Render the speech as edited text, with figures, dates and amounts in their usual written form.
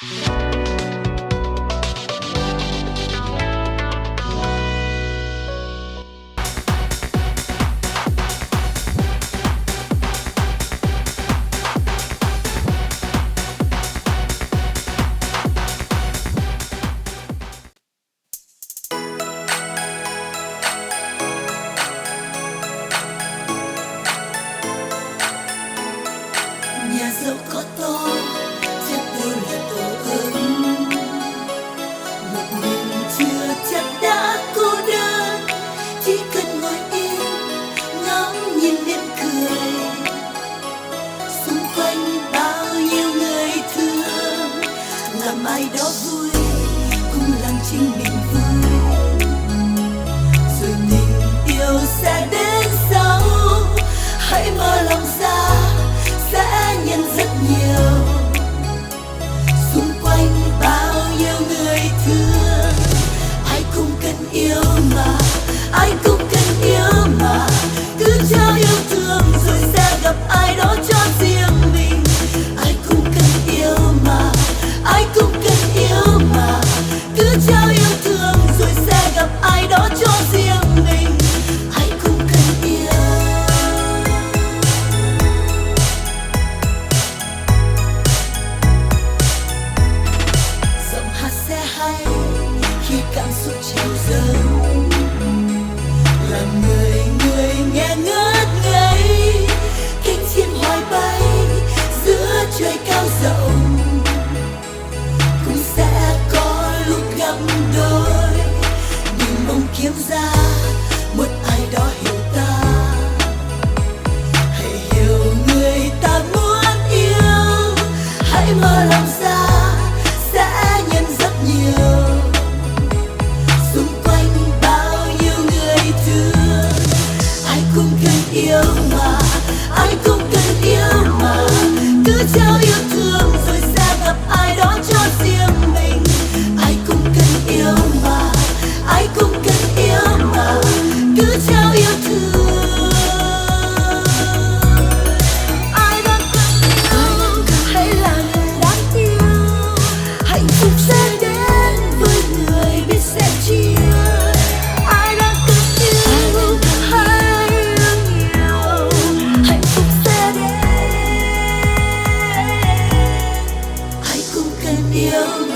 Nhà dẫu có to, chắc đâu là tổ ấm. Một mình chưa chắc đã cô đơn, chỉ cần ngồi yên ngắm nhìn đêm cười. Xung quanh bao nhiêu người thương, làm ai đó vui cũng làm chính mình vui. Rồi tình yêu sẽ đến sau, hãy mở lòng ra sẽ nhận rất nhiều. Xung quanh bao nhiêu người thương, ai cũng cần yêu mà, ai cũng cần yêu mà. Cứ trao yêu thương rồi sẽ gặp ai đó cho riêng mình. Ai cũng cần yêu mà, ai cũng cần yêu mà. Cứ trao yêu thương rồi sẽ gặp ai đó cho riêng mình. Ai cũng cần yêu. Hay khi cảm xúc chiều dâng, làm người nghe ngất ngây. Cánh chim hoài bay giữa trời cao rộng, cũng sẽ có lúc gặp đôi. Nhưng mong kiếm ra một ai đó hiểu ta, hãy hiểu người ta muốn yêu. Hãy mở lòng ra sẽ nhận rất nhiều. Xung quanh bao nhiêu người thương, ai cũng cần yêu mà, ai cũng cần yêu mà. Cứ trao yêu thương rồi sẽ gặp ai đó cho riêng mình. Ai cũng cần yêu mà, ai cũng cần yêu mà. Cứ trao yêu thương. Ai đang cần yêu, hãy là người đáng yêu. Hạnh phúc sẽ đến với người biết sẻ chia. Ai đang cần yêu, hãy yêu nhiều. Hạnh phúc sẽ đến. Ai cũng cần yêu.